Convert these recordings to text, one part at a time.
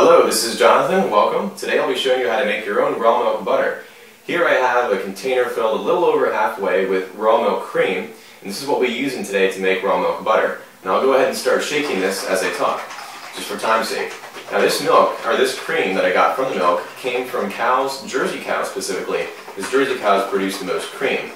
Hello, this is Jonathan. Welcome. Today I'll be showing you how to make your own raw milk butter. Here I have a container filled a little over halfway with raw milk cream, and this is what we're using today to make raw milk butter. Now I'll go ahead and start shaking this as I talk, just for time's sake. Now this milk, or this cream that I got from the milk, came from cows, Jersey cows specifically, because Jersey cows produce the most cream.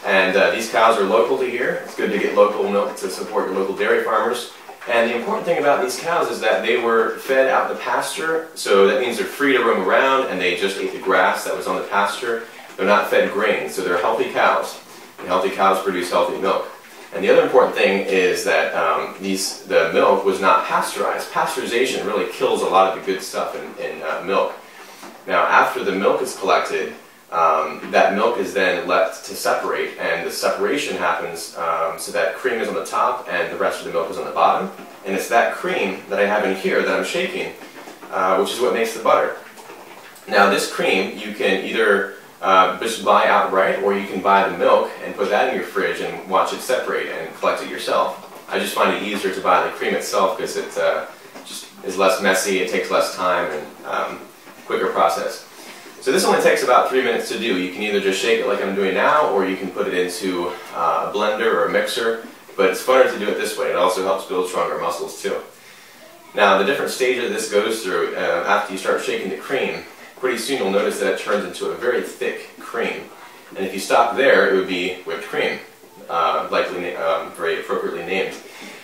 And these cows are local to here. It's good to get local milk to support your local dairy farmers. And the important thing about these cows is that they were fed out in the pasture, so that means they're free to roam around and they just ate the grass that was on the pasture. They're not fed grain, so they're healthy cows. And healthy cows produce healthy milk. And the other important thing is that the milk was not pasteurized. Pasteurization really kills a lot of the good stuff in milk. Now after the milk is collected, that milk is then left to separate, and the separation happens so that cream is on the top and the rest of the milk is on the bottom. And it's that cream that I have in here that I'm shaking, which is what makes the butter. Now this cream you can either just buy outright, or you can buy the milk and put that in your fridge and watch it separate and collect it yourself. I just find it easier to buy the cream itself because it just is less messy, it takes less time, and quicker process. So this only takes about 3 minutes to do. You can either just shake it like I'm doing now, or you can put it into a blender or a mixer, but it's funner to do it this way. It also helps build stronger muscles too. Now the different stages this goes through, after you start shaking the cream, pretty soon you'll notice that it turns into a very thick cream. And if you stop there, it would be whipped cream, likely very appropriately named.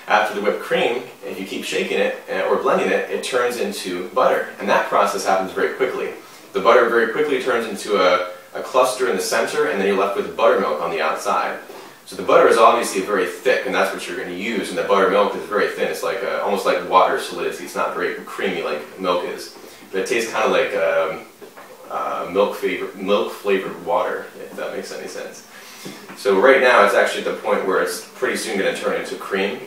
After the whipped cream, if you keep shaking it or blending it, it turns into butter. And that process happens very quickly. The butter very quickly turns into a cluster in the center, and then you're left with buttermilk on the outside. So the butter is obviously very thick, and that's what you're going to use, and the buttermilk is very thin. It's like almost like water solidity. It's not very creamy like milk is. But it tastes kind of like milk-flavored water, if that makes any sense. So right now it's actually at the point where it's pretty soon going to turn into cream.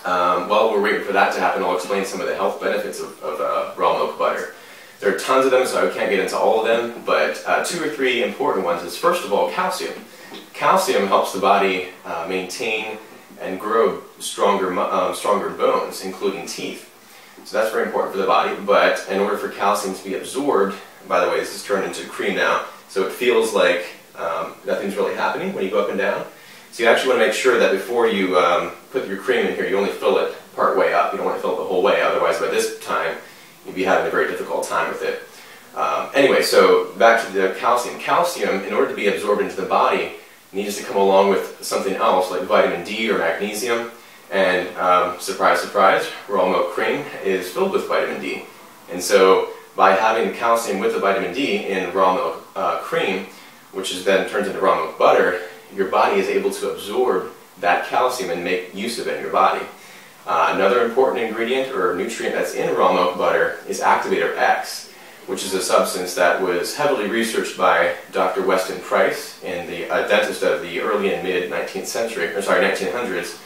While we're waiting for that to happen, I'll explain some of the health benefits of raw milk butter. There are tons of them, so I can't get into all of them, but 2 or 3 important ones is, first of all, calcium. Calcium helps the body maintain and grow stronger bones, including teeth. So that's very important for the body, but in order for calcium to be absorbed, by the way, this is turned into cream now, so it feels like nothing's really happening when you go up and down. So you actually want to make sure that before you put your cream in here, you only fill it part way up. You don't want to fill it the whole way, otherwise by this time, you'd be having a very difficult time with it. Anyway, so back to the calcium. Calcium, in order to be absorbed into the body, needs to come along with something else like vitamin D or magnesium. And surprise, surprise, raw milk cream is filled with vitamin D. And so by having the calcium with the vitamin D in raw milk cream, which is then turns into raw milk butter, your body is able to absorb that calcium and make use of it in your body. Another important ingredient or nutrient that's in raw milk butter is activator X, which is a substance that was heavily researched by Dr. Weston Price, a dentist of the early and mid 1900s.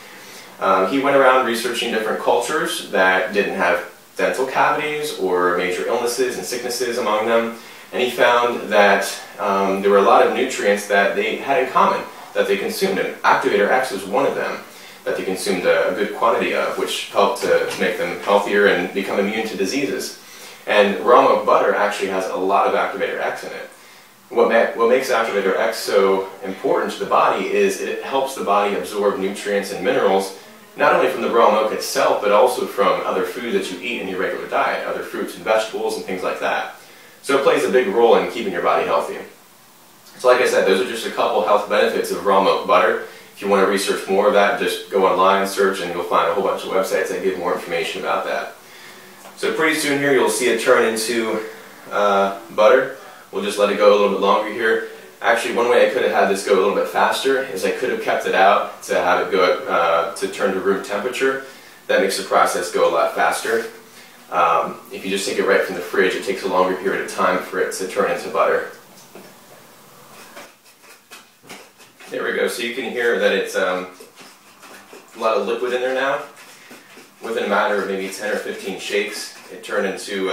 He went around researching different cultures that didn't have dental cavities or major illnesses and sicknesses among them, and he found that there were a lot of nutrients that they had in common that they consumed, and activator X was one of them that they consumed a good quantity of, which helped to make them healthier and become immune to diseases. And raw milk butter actually has a lot of activator X in it. What makes activator X so important to the body is it helps the body absorb nutrients and minerals, not only from the raw milk itself, but also from other foods that you eat in your regular diet, other fruits and vegetables and things like that. So it plays a big role in keeping your body healthy. So like I said, those are just a couple health benefits of raw milk butter. If you want to research more of that, just go online, search, and you'll find a whole bunch of websites that give more information about that. So pretty soon here you'll see it turn into butter. We'll just let it go a little bit longer here. Actually, one way I could have had this go a little bit faster is I could have kept it out to have it go to turn to room temperature. That makes the process go a lot faster. If you just take it right from the fridge, it takes a longer period of time for it to turn into butter. There we go. So you can hear that it's a lot of liquid in there now. Within a matter of maybe 10 or 15 shakes, it turned into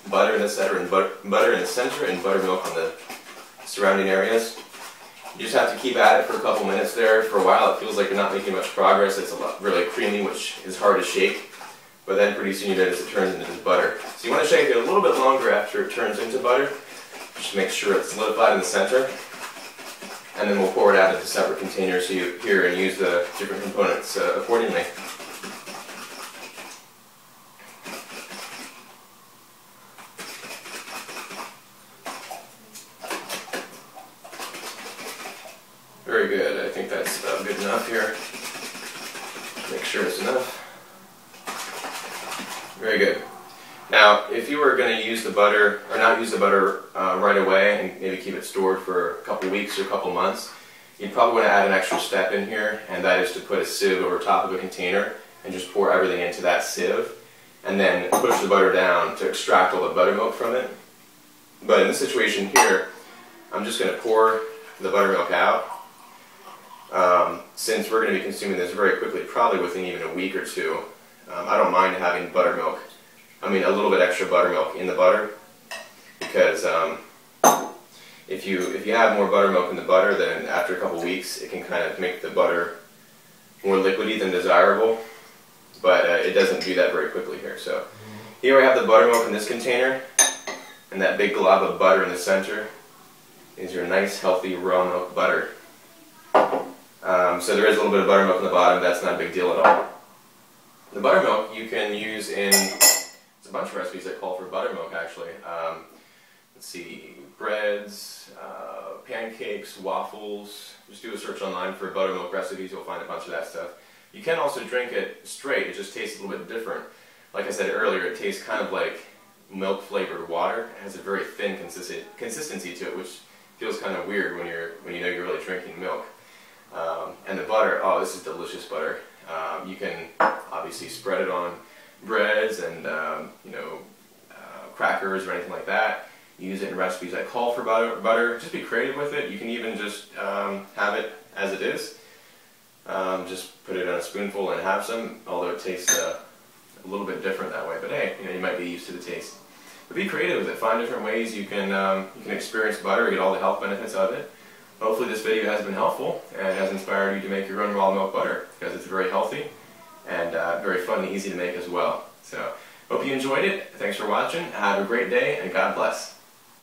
butter in the center and butter in the center and buttermilk on the surrounding areas. You just have to keep at it for a couple minutes there. For a while, it feels like you're not making much progress. It's really creamy, which is hard to shake. But then pretty soon you notice it turns into this butter. So you want to to shake it a little bit longer after it turns into butter, just to make sure it's solidified in the center. And then we'll pour it out into separate containers here and use the different components accordingly. Very good. I think that's good enough here. Make sure it's enough. Very good. Now, if you were going to use the butter, or not use the butter right away, and maybe keep it stored for a couple weeks or a couple months, you'd probably want to add an extra step in here, and that is to put a sieve over top of a container and just pour everything into that sieve, and then push the butter down to extract all the buttermilk from it. But in this situation here, I'm just going to pour the buttermilk out. Since we're going to be consuming this very quickly, probably within even a week or two, I don't mind having buttermilk. I mean, a little bit extra buttermilk in the butter, because if you have more buttermilk in the butter, then after a couple weeks, it can kind of make the butter more liquidy than desirable. But it doesn't do that very quickly here. So here we have the buttermilk in this container, and that big glob of butter in the center is your nice, healthy raw milk butter. So there is a little bit of buttermilk in the bottom. That's not a big deal at all. The buttermilk you can use in a bunch of recipes that call for buttermilk, actually. Let's see, breads, pancakes, waffles. Just do a search online for buttermilk recipes. You'll find a bunch of that stuff. You can also drink it straight. It just tastes a little bit different. Like I said earlier, it tastes kind of like milk-flavored water. It has a very thin consistency to it, which feels kind of weird when you know you're really drinking milk. And the butter, oh, this is delicious butter. You can obviously spread it on breads and crackers or anything like that. Use it in recipes that call for butter. Just be creative with it. You can even just have it as it is. Just put it on a spoonful and have some, although it tastes a little bit different that way. But hey, you might be used to the taste. But be creative with it. Find different ways you can experience butter, get all the health benefits of it. Hopefully this video has been helpful and has inspired you to make your own raw milk butter, because it's very healthy and very fun and easy to make as well. So, hope you enjoyed it. Thanks for watching. Have a great day, and God bless.